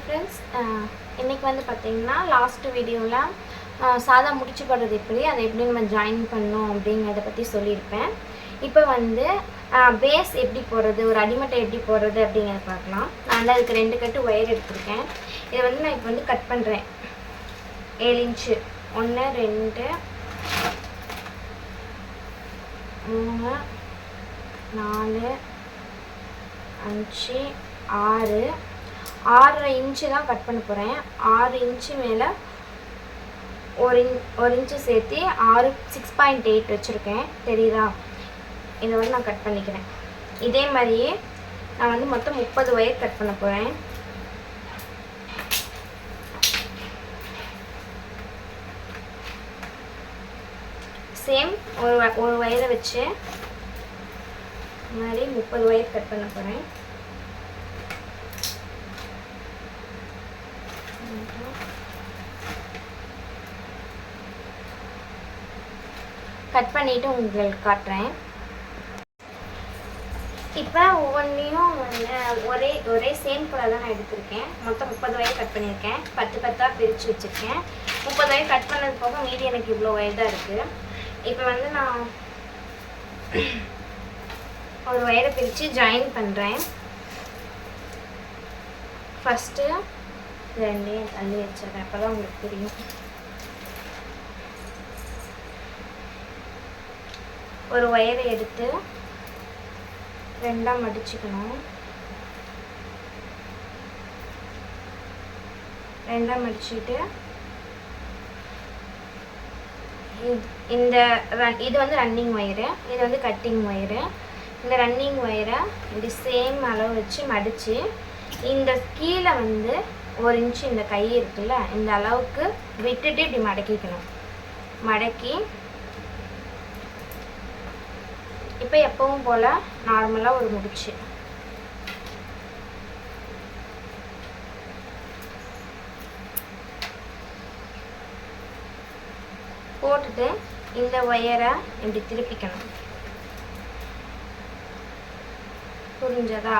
Friends, இன்றைக்கி வந்து பார்த்திங்கன்னா லாஸ்ட் வீடியோவில் சாதா முடிச்சு போடுறது எப்படி, அதை எப்படி நம்ம ஜாயின் பண்ணணும் அப்படிங்கிறத பற்றி சொல்லியிருப்பேன். இப்போ வந்து பேஸ் எப்படி போடுறது, ஒரு அடிமட்டை எப்படி போடுறது அப்படிங்கிறத பார்க்கலாம். நான் வந்து அதுக்கு 2 கட்டு ஒயர் எடுத்திருக்கேன். இதை வந்து நான் இப்போ வந்து கட் பண்ணுறேன். 7 இன்ச்சு 1 2 3 4 5 6 6.5 இன்ச்சு தான் கட் பண்ண போகிறேன். 6 இன்ச்சு மேலே ஒரு இன்ச்சு சேர்த்து 6.8 வச்சுருக்கேன். தெரியுதா? இதை வந்து நான் கட் பண்ணிக்கிறேன். இதே மாதிரியே நான் வந்து மொத்தம் 30 ஒயர் கட் பண்ண போகிறேன். சேம் ஒரு ஒயரை வச்சு இந்த மாதிரி 30 ஒயர் கட் பண்ண போகிறேன். கட் பண்ணிவிட்டு உங்களுக்கு காட்டுறேன். இப்போ ஒவ்வொன்றையும் ஒரே சேம் கலர் தான் நான் எடுத்திருக்கேன். மொத்தம் 30 ஒயர் கட் பண்ணியிருக்கேன். 10 10ஆக பிரித்து வச்சுருக்கேன். 30 ஒயர் கட் பண்ணது போக மீதி எனக்கு இவ்வளோ ஒயர் தான் இருக்குது. இப்போ வந்து நான் ஒரு ஒயரை பிரித்து ஜாயின் பண்ணுறேன். ஃபஸ்ட்டு 2 தள்ளி வச்சிடறேன், அப்போ தான் உங்களுக்கு தெரியும். ஒரு ஒயரை எடுத்து 2ஆக மடிச்சுக்கணும். 2ஆக மடிச்சுட்டு இது வந்து ரன்னிங் ஒயரு, இது வந்து கட்டிங் ஒயரு. இந்த ரன்னிங் ஒயரை இப்படி சேம் அளவு வச்சு மடித்து இந்த கீழே வந்து 1 இன்ச்சு இந்த கை இருக்குல்ல, இந்த அளவுக்கு விட்டுட்டு இப்படி மடக்கிக்கணும். மடக்கி இப்போ எப்பவும் போல் நார்மலாக ஒரு முடிச்சு போட்டுட்டு இந்த ஒயரை இப்படி திருப்பிக்கணும். புரிஞ்சதா?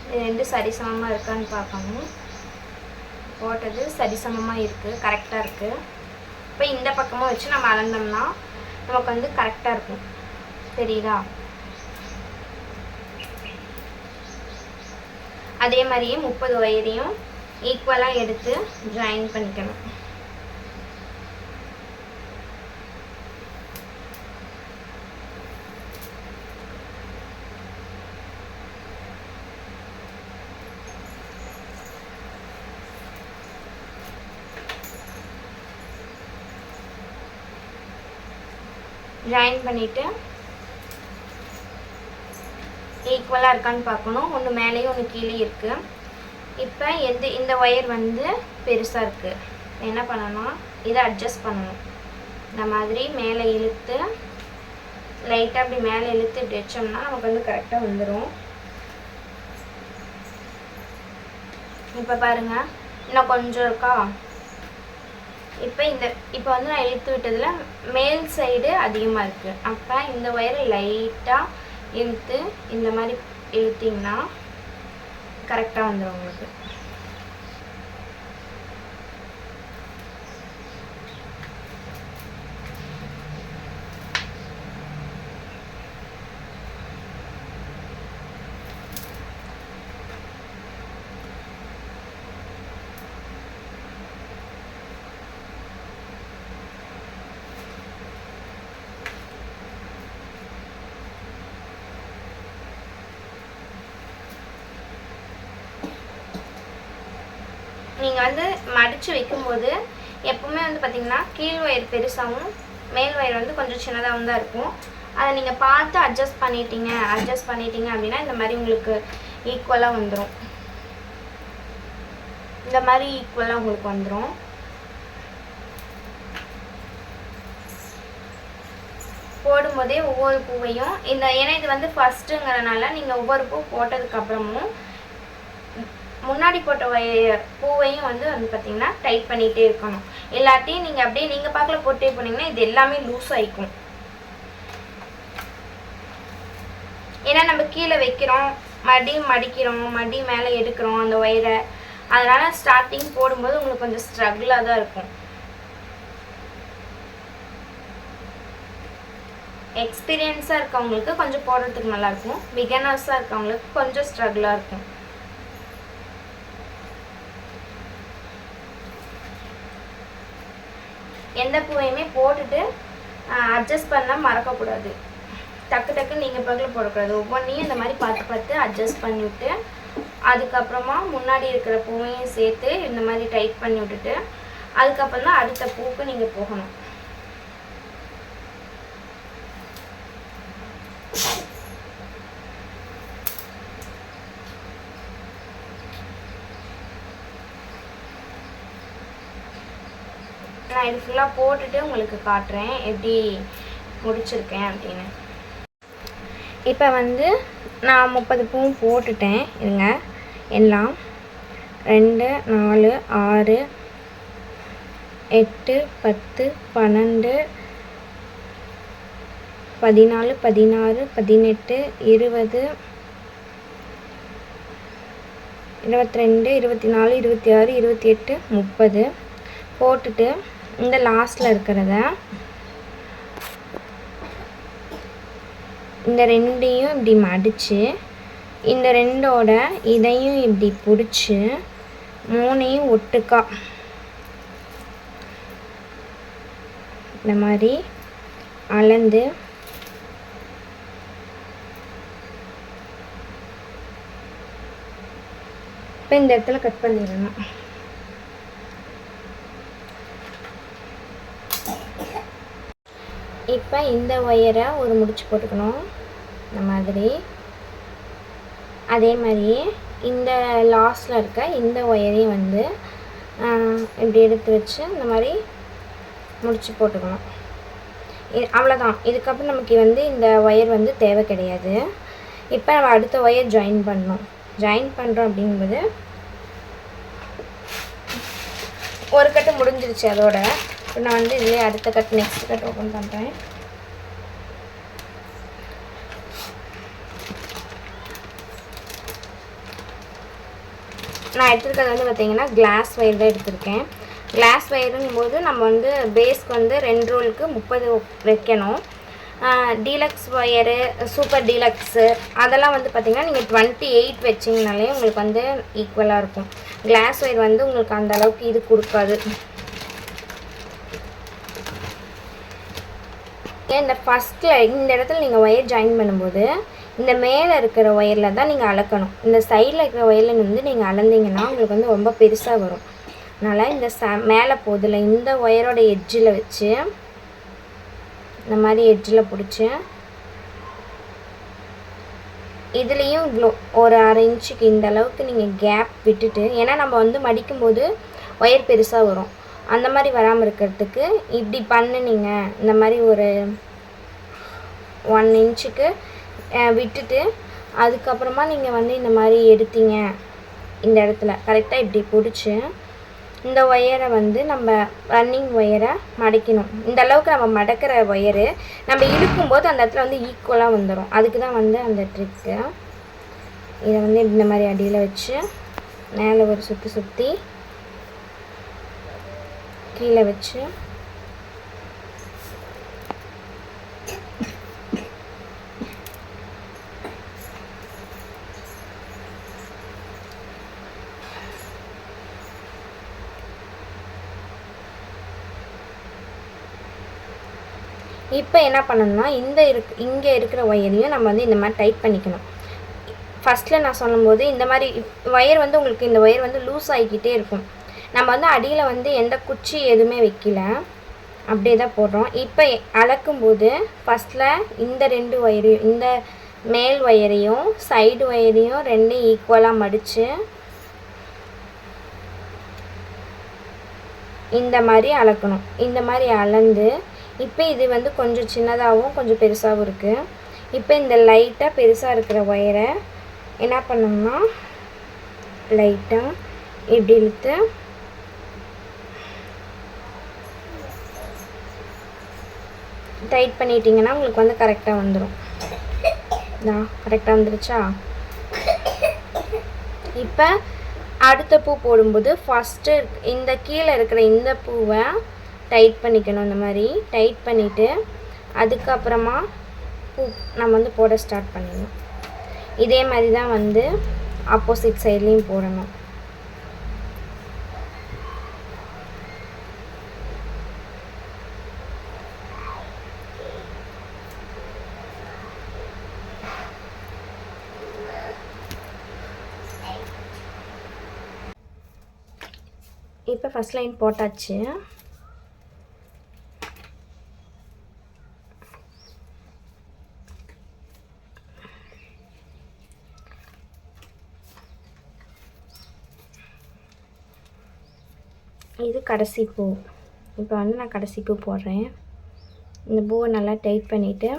இது 2 சரிசமமாக இருக்கான்னு பார்க்கணும். போட்டது சரிசமமாக இருக்குது, கரெக்டாக இருக்குது. இப்போ இந்த பக்கமாக வச்சு நம்ம அளந்தோம்னா நமக்கு வந்து கரெக்டாக இருக்கும். தெரியுதா? அதே மாதிரியே 30 ஒயரையும் ஈக்குவலாக எடுத்து ஜாயின் பண்ணிக்கணும். ஜாயின் பண்ணிவிட்டு ஈக்குவலாக இருக்கான்னு பார்க்கணும். ஒன்று மேலேயும் ஒன்று கீழே இருக்குது. இப்போ இந்த ஒயர் வந்து பெருசாக இருக்குது. என்ன பண்ணணும், இதை அட்ஜஸ்ட் பண்ணணும். இந்த மாதிரி மேலே இழுத்து லைட்டாக அப்படி மேலே இழுத்து இப்படி வச்சோம்னா நமக்கு வந்து கரெக்டாக வந்துடும். இப்போ பாருங்கள், இன்னும் கொஞ்சம் இருக்கா. இப்போ வந்து நான் இழுத்து விட்டதில் மேல் சைடு அதிகமாக இருக்குது. அப்போ இந்த ஒயரை லைட்டாக இழுத்து இந்த மாதிரி இழுத்திங்கன்னா கரெக்டாக வந்துடும் உங்களுக்கு. நீங்கள் வந்து மடித்து வைக்கும்போது எப்பவுமே வந்து பார்த்திங்கன்னா கீழ் ஒயர் பெருசாகவும் மேல் ஒயர் வந்து கொஞ்சம் சின்னதாகவும் தான் இருக்கும். அதை நீங்கள் பார்த்து அட்ஜஸ்ட் பண்ணிட்டீங்க அப்படின்னா இந்த மாதிரி உங்களுக்கு ஈக்குவலாக வந்துடும். இந்த மாதிரி ஈக்குவலாக உங்களுக்கு வந்துடும். போடும்போதே ஒவ்வொரு பூவையும் ஏன்னா இது வந்து ஃபஸ்ட்டுங்கிறனால நீங்கள் ஒவ்வொரு பூ போட்டதுக்கப்புறமும் முன்னாடி போட்ட பூவையும் வந்து பார்த்திங்கன்னா டைட் பண்ணிகிட்டே இருக்கணும். எல்லாத்தையும் நீங்கள் அப்படியே நீங்கள் பார்க்கல போட்டே போனீங்கன்னா இது எல்லாமே லூஸ் ஆகிக்கும். ஏன்னா நம்ம கீழே வைக்கிறோம், மறுபடியும் மடிக்கிறோம், மறுபடியும் மேலே எடுக்கிறோம் அந்த ஒயரை. அதனால் ஸ்டார்டிங் போடும்போது உங்களுக்கு கொஞ்சம் ஸ்ட்ரகிளாக தான் இருக்கும். எக்ஸ்பீரியன்ஸாக இருக்கவங்களுக்கு கொஞ்சம் போடுறதுக்கு நல்லாயிருக்கும், பிகினர்ஸாக இருக்கவங்களுக்கு கொஞ்சம் ஸ்ட்ரகிளாக இருக்கும். எந்த பூவையுமே போட்டுட்டு அட்ஜஸ்ட் பண்ணால் மறக்கக்கூடாது. டக்கு டக்குன்னு நீங்கள் பக்கத்தில் போடக்கூடாது. ஒவ்வொன்றையும் இந்த மாதிரி பார்த்து பார்த்து அட்ஜஸ்ட் பண்ணிவிட்டு அதுக்கப்புறமா முன்னாடி இருக்கிற பூவையும் சேர்த்து இந்த மாதிரி டைட் பண்ணி விட்டுட்டு அதுக்கப்புறம் தான் அடுத்த பூவுக்கு நீங்கள் போகணும். நான் இது ஃபுல்லாக போட்டுட்டு உங்களுக்கு காட்டுறேன் எப்படி முடிச்சிருக்கேன் அப்படின்னு. இப்போ வந்து நான் 30 பூவும் போட்டுட்டேன். இருங்க, எல்லாம் 2 4 6 8 10 12 14 16 18 20 22 24 26 28 30 போட்டுட்டு இந்த லாஸ்ட்டில் இருக்கிறத இந்த ரெண்டையும் இப்படி மடித்து இந்த ரெண்டோட இதையும் இப்படி பிடிச்சி 3ஐயும் ஒட்டுக்கா இந்த மாதிரி அளந்து இப்போ இந்த இடத்துல கட் பண்ணிடணும். இப்போ இந்த ஒயரை ஒரு முடிச்சு போட்டுக்கணும் இந்த மாதிரி. அதே மாதிரியே இந்த லாஸ்ட்டில் இருக்க இந்த ஒயரையும் வந்து இப்படி எடுத்து வச்சு இந்த மாதிரி முடிச்சு போட்டுக்கணும். அவ்வளோதான். இதுக்கப்புறம் நமக்கு வந்து இந்த ஒயர் வந்து தேவை கிடையாது. இப்போ நம்ம அடுத்த ஒயர் ஜாயின் பண்ணணும். ஜாயின் பண்ணுறோம் அப்படிங்கும்போது ஒரு கட்டு முடிஞ்சிருச்சு அதோட. இப்போ நான் வந்து இதுலேயே அடுத்த கட் நெக்ஸ்ட் கட் ஓப்பன் பண்ணுறேன். நான் எடுத்துருக்கிறது வந்து பார்த்திங்கன்னா கிளாஸ் ஒயர் தான் எடுத்திருக்கேன். கிளாஸ் ஒயருங்கும் போது நம்ம வந்து பேஸ்க்கு வந்து 2 ரோலுக்கு 30 வைக்கணும். டீலக்ஸ் ஒயரு, சூப்பர் டீலக்ஸு அதெல்லாம் வந்து பார்த்திங்கன்னா நீங்கள் 28 வச்சிங்கனாலே உங்களுக்கு வந்து ஈக்குவலாக இருக்கும். கிளாஸ் ஒயர் வந்து உங்களுக்கு அந்த அளவுக்கு இது கொடுக்காது. இந்த ஃபஸ்ட்டில் இந்த இடத்துல நீங்கள் ஒயர் ஜாயின் பண்ணும்போது இந்த மேலே இருக்கிற ஒயரில் தான் நீங்கள் அளக்கணும். இந்த சைடில் இருக்கிற ஒயரில் வந்து நீங்கள் அளந்தீங்கன்னா உங்களுக்கு வந்து ரொம்ப பெருசாக வரும். அதனால் இந்த மேலே போதில் இந்த ஒயரோட எட்ஜில் வச்சு இந்த மாதிரி எட்ஜில் பிடிச்சி இதுலேயும் இவ்வளோ ஒரு 1/2 இன்ச்சுக்கு இந்த அளவுக்கு நீங்கள் கேப் விட்டுட்டு, ஏன்னா நம்ம வந்து மடிக்கும்போது ஒயர் பெருசாக வரும், அந்த மாதிரி வராமல் இருக்கிறதுக்கு இப்படி பண்ணினீங்க. இந்த மாதிரி ஒரு 1 இன்ச்சுக்கு விட்டுட்டு அதுக்கப்புறமா நீங்கள் வந்து இந்த மாதிரி எடுத்தீங்க. இந்த இடத்துல கரெக்டாக இப்படி பிடிச்சி இந்த ஒயரை வந்து நம்ம ரன்னிங் ஒயரை மடிக்கணும். இந்த அளவுக்கு நம்ம மடக்கிற ஒயரு நம்ம இழுக்கும்போது அந்த இடத்துல வந்து ஈக்குவலாக வந்துடும். அதுக்கு தான் வந்து அந்த ட்ரிக்கு. இதை வந்து இந்த மாதிரி அடியில் வச்சு மேலே ஒரு சுற்றி கீழே வச்சு இப்போ என்ன பண்ணணும்னா இங்கே இருக்கிற ஒயரையும் நம்ம வந்து இந்த மாதிரி டைட் பண்ணிக்கணும். ஃபஸ்ட்டில் நான் சொல்லும்போது இந்த மாதிரி ஒயர் வந்து உங்களுக்கு இந்த ஒயர் வந்து லூஸ் ஆகிக்கிட்டே இருக்கும். நம்ம வந்து அடியில் வந்து எந்த குச்சி எதுவுமே வைக்கல, அப்படியே தான் போடுறோம். இப்போ அளக்கும்போது ஃபஸ்ட்டில் இந்த 2 ஒயரையும், இந்த மேல் ஒயரையும் சைடு ஒயரையும் 2 ஈக்குவலாக மடித்து இந்த மாதிரி அளக்கணும். இந்த மாதிரி அளந்து இப்போ இது வந்து கொஞ்சம் சின்னதாகவும் கொஞ்சம் பெருசாகவும் இருக்குது. இப்போ இந்த லைட்டாக பெருசாக இருக்கிற ஒயரை என்ன பண்ணணும்னா லைட்டாக இப்படி இழுத்து டைட் பண்ணிட்டீங்கன்னா உங்களுக்கு வந்து கரெக்டாக வந்துடும். கரெக்டாக வந்துருச்சா? இப்போ அடுத்த பூ போடும்போது ஃபஸ்ட்டு இந்த கீழே இருக்கிற இந்த பூவை டைட் பண்ணிக்கணும். இந்த மாதிரி டைட் பண்ணிவிட்டு அதுக்கப்புறமா பூ நம்ம வந்து போட ஸ்டார்ட் பண்ணணும். இதே மாதிரி தான் வந்து ஆப்போசிட் சைட்லேயும் போடணும். இப்போ ஃபஸ்ட் லைன் போட்டாச்சு. இது கடைசி பூ. இப்போ வந்து நான் கடைசி பூ போடுறேன். இந்த பூவை நல்லா டைட் பண்ணிவிட்டு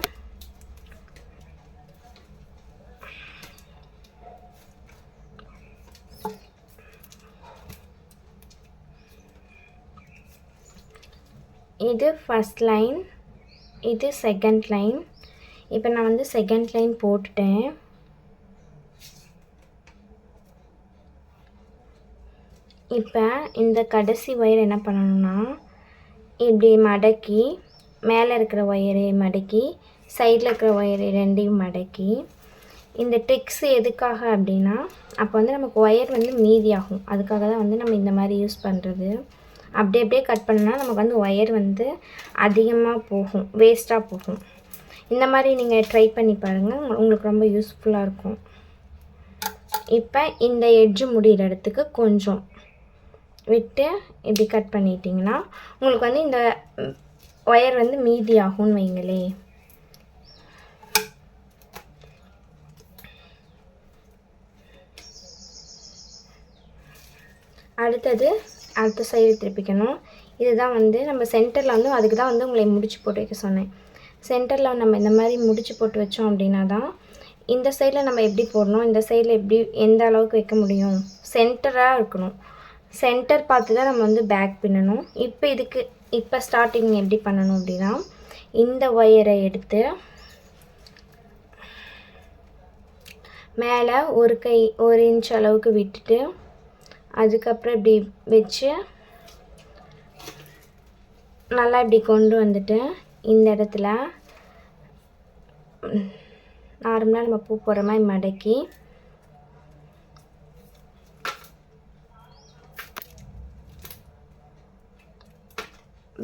இது ஃபஸ்ட் லைன், இது செகண்ட் லைன். இப்போ நான் வந்து செகண்ட் லைன் போட்டுட்டேன். இப்போ இந்த கடைசி ஒயர் என்ன பண்ணணும்னா இப்படி மடக்கி மேலே இருக்கிற ஒயரை மடக்கி சைடில் இருக்கிற ஒயரை ரெண்டையும் மடக்கி, இந்த ட்ரிக்ஸ் எதுக்காக அப்படின்னா அப்போ வந்து நமக்கு ஒயர் வந்து மீதி ஆகும். அதுக்காக தான் வந்து நம்ம இந்த மாதிரி யூஸ் பண்ணுறது. அப்படியே கட் பண்ணால் நமக்கு வந்து ஒயர் வந்து அதிகமாக போகும், வேஸ்ட்டாக போகும். இந்த மாதிரி நீங்கள் ட்ரை பண்ணி பாருங்கள், உங்களுக்கு ரொம்ப யூஸ்ஃபுல்லாக இருக்கும். இப்போ இந்த எட்ஜு முடிகிற இடத்துக்கு கொஞ்சம் விட்டு இப்படி கட் பண்ணிட்டிங்கன்னா உங்களுக்கு வந்து இந்த ஒயர் வந்து மீதி ஆகும்னு வைங்களே. அடுத்த சைடு திருப்பிக்கணும். இதுதான் வந்து நம்ம சென்டரில் வந்து அதுக்கு தான் வந்து உங்களை முடிச்சு போட்டு வைக்க சொன்னேன். சென்டரில் நம்ம இந்த மாதிரி முடிச்சு போட்டு வச்சோம் அப்படின்னா தான் இந்த சைடில் நம்ம எப்படி போடணும், இந்த சைடில் எப்படி எந்த அளவுக்கு வைக்க முடியும், சென்டராக இருக்கணும். சென்டர் பார்த்து தான் நம்ம வந்து பேக் பின்னணும். இப்போ ஸ்டார்டிங் எப்படி பண்ணணும் அப்படின்னா இந்த ஒயரை எடுத்து மேலே ஒரு இன்ச் அளவுக்கு விட்டுட்டு அதுக்கப்புறம் இப்படி வச்சு நல்லா இப்படி கொண்டு வந்துட்டு இந்த இடத்துல நார்மலாக நம்ம பூ போடுற மாதிரி மடக்கி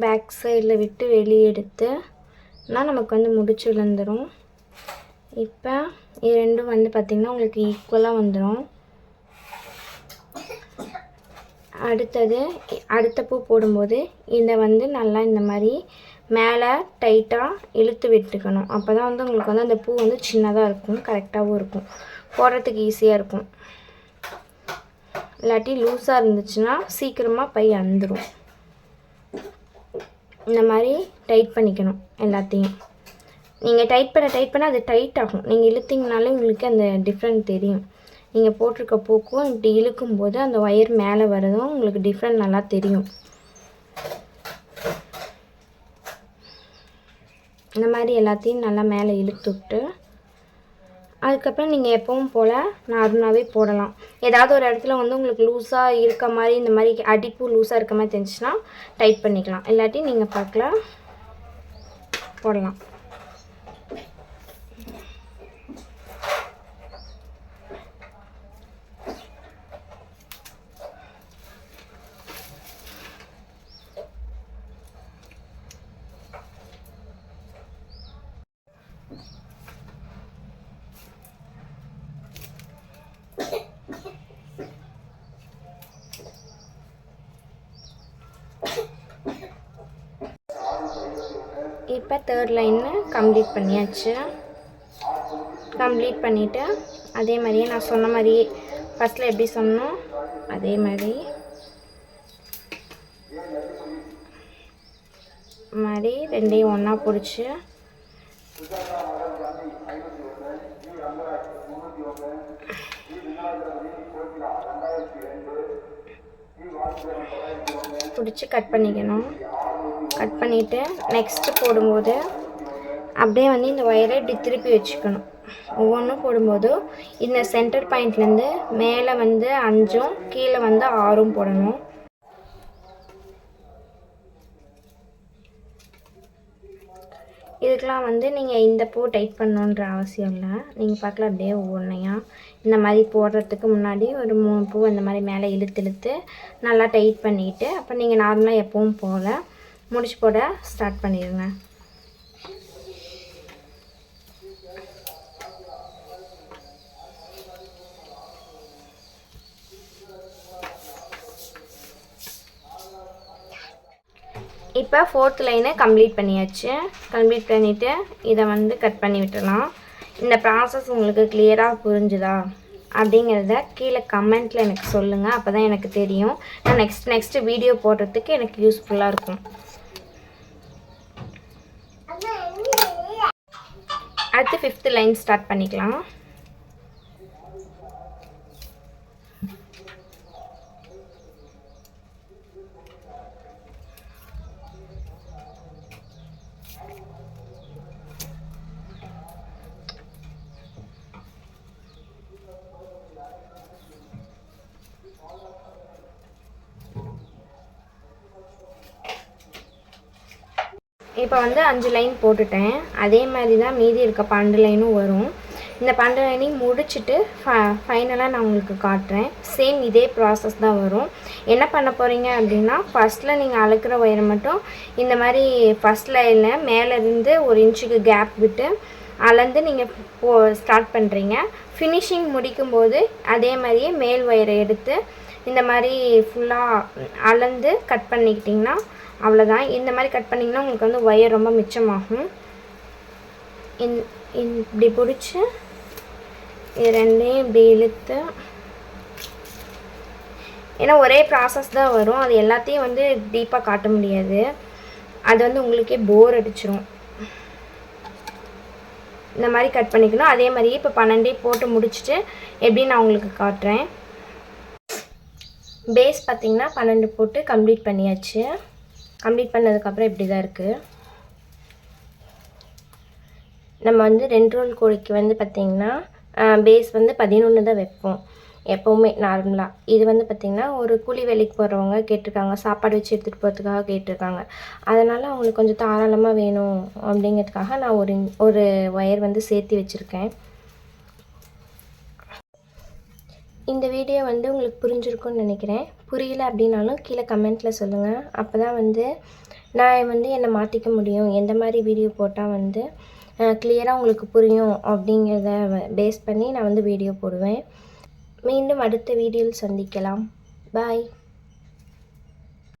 பேக் சைடில் விட்டு வெளியே எடுத்துனா நமக்கு வந்து முடிச்சு விழுந்துடும். இப்போ இது ரெண்டும் வந்து பார்த்திங்கன்னா உங்களுக்கு ஈக்குவலாக வந்துடும். அடுத்த பூ போடும்போது இதை வந்து நல்லா இந்த மாதிரி மேலே டைட்டாக இழுத்து விட்டுக்கணும். அப்போ தான் வந்து உங்களுக்கு வந்து அந்த பூ வந்து சின்னதாக இருக்கும், கரெக்டாகவும் இருக்கும், போடுறதுக்கு ஈஸியாக இருக்கும். இல்லாட்டி லூஸாக இருந்துச்சுன்னா சீக்கிரமாக பை அந்துடும். இந்த மாதிரி டைட் பண்ணிக்கணும் எல்லாத்தையும். நீங்கள் டைட் பண்ண அது டைட் ஆகும். நீங்கள் இழுத்திங்கனாலே உங்களுக்கு அந்த டிஃப்ரெண்ட் தெரியும். நீங்கள் போட்டிருக்க பூக்கும் இப்படி இழுக்கும்போது அந்த ஒயர் மேலே வரதும் உங்களுக்கு டிஃப்ரெண்ட் நல்லா தெரியும். இந்த மாதிரி எல்லாத்தையும் நல்லா மேலே இழுத்து விட்டு அதுக்கப்புறம் நீங்கள் எப்பவும் போல் நார்மலாகவே போடலாம். ஏதாவது ஒரு இடத்துல வந்து உங்களுக்கு லூஸாக இருக்க மாதிரி இந்த மாதிரி அடிப்பு லூஸாக இருக்க மாதிரி தெரிஞ்சுன்னா டைட் பண்ணிக்கலாம். இல்லாட்டி நீங்கள் பார்க்கலாம் போடலாம். இப்போ தேர்ட் லைன்னு கம்ப்ளீட் பண்ணியாச்சு. கம்ப்ளீட் பண்ணிவிட்டு அதே மாதிரியே நான் சொன்ன மாதிரியே ஃபஸ்ட்டில் எப்படி சொன்னோம் அதே மாதிரி ரெண்டையும் ஒன்றா பிடிச்சி கட் பண்ணிக்கணும். கட் பண்ணிவிட்டு நெக்ஸ்ட்டு போடும்போது அப்படியே வந்து இந்த ஒயரை இப்படி திருப்பி வச்சுக்கணும். ஒவ்வொன்றும் போடும்போதும் இந்த சென்டர் பாயிண்ட்லேருந்து மேலே வந்து 5ம் கீழே வந்து 6ம் போடணும். இதுக்கெலாம் வந்து நீங்கள் இந்த பூ டைட் பண்ணணுன்ற அவசியம் இல்லை. நீங்கள் பார்க்கலாம் அப்படியே ஒவ்வொன்றையா இந்த மாதிரி போடுறதுக்கு முன்னாடி ஒரு 3 பூ அந்த மாதிரி மேலே இழுத்து நல்லா டைட் பண்ணிவிட்டு அப்புறம் நீங்கள் நார்மலாக எப்பவும் போல் முடிச்சு போட ஸ்டார்ட் பண்ணிடுங்க. இப்போ 4th லைனை கம்ப்ளீட் பண்ணியாச்சு. கம்ப்ளீட் பண்ணிவிட்டு இதை வந்து கட் பண்ணி விட்டுடலாம். இந்த ப்ராசஸ் உங்களுக்கு கிளியராக புரிஞ்சுதா அப்படிங்கிறத கீழே கமெண்ட்டில் எனக்கு சொல்லுங்கள். அப்போ தான் எனக்கு தெரியும் நான் நெக்ஸ்ட்டு வீடியோ போடுறதுக்கு எனக்கு யூஸ்ஃபுல்லாக இருக்கும். அடுத்து 5th லைன் ஸ்டார்ட் பண்ணிக்கலாம். இப்போ வந்து 5 லைன் போட்டுட்டேன். அதே மாதிரி தான் மீதி இருக்க 12 லைனும் வரும். இந்த 12 லைனையும் முடிச்சுட்டு ஃபைனலாக நான் உங்களுக்கு காட்டுறேன். சேம் இதே ப்ராசஸ் தான் வரும். என்ன பண்ண போகிறீங்க அப்படின்னா ஃபஸ்ட்டில் நீங்கள் அளக்குற ஒயரை மட்டும் இந்த மாதிரி ஃபஸ்ட் லைனில் மேலேருந்து 1 இன்ச்சுக்கு கேப் விட்டு அளந்து நீங்கள் ஸ்டார்ட் பண்ணுறீங்க. ஃபினிஷிங் முடிக்கும்போது அதே மாதிரியே மேல் ஒயரை எடுத்து இந்த மாதிரி ஃபுல்லாக அளந்து கட் பண்ணிக்கிட்டிங்கன்னா அவ்வளோதான். இந்த மாதிரி கட் பண்ணிங்கன்னா உங்களுக்கு வந்து ஒயர் ரொம்ப மிச்சமாகும். இப்படி பிடிச்சி இது ரெண்டையும் இப்படி இழுத்து, ஏன்னா ஒரே ப்ராசஸ் தான் வரும். அது எல்லாத்தையும் வந்து டீப்பாக காட்ட முடியாது. அது வந்து உங்களுக்கே போர் அடிச்சிடும். இந்த மாதிரி கட் பண்ணிக்கணும். அதே மாதிரியே இப்போ 12 போட்டு முடிச்சுட்டு எப்படி நான் உங்களுக்கு காட்டுறேன். பேஸ் பார்த்திங்கன்னா 12 போட்டு கம்ப்ளீட் பண்ணியாச்சு. கம்ப்ளீட் பண்ணதுக்கப்புறம் இப்படி தான் இருக்குது. நம்ம வந்து 2 ரோல் கோழிக்கு வந்து பார்த்திங்கன்னா பேஸ் வந்து 11 தான் வைப்போம் எப்போவுமே நார்மலாக. இது வந்து பார்த்திங்கன்னா ஒரு கூலி வேலைக்கு போகிறவங்க கேட்டிருக்காங்க, சாப்பாடு வச்சு எடுத்துகிட்டு போகிறதுக்காக கேட்டிருக்காங்க. அதனால் அவங்களுக்கு கொஞ்சம் தாராளமாக வேணும் அப்படிங்கிறதுக்காக நான் ஒரு ஒயர் வந்து சேர்த்து வச்சுருக்கேன். இந்த வீடியோ வந்து உங்களுக்கு புரிஞ்சிருக்கும்னு நினைக்கிறேன். புரியல அப்படின்னாலும் கீழே கமெண்ட்டில் சொல்லுங்கள். அப்போ தான் வந்து நான் வந்து என்னை மாற்றிக்க முடியும். எந்த மாதிரி வீடியோ போட்டால் வந்து கிளியராக உங்களுக்கு புரியும் அப்படிங்கிறத பேஸ் பண்ணி நான் வந்து வீடியோ போடுவேன். மீண்டும் அடுத்த வீடியோவில் சந்திக்கலாம். பாய்.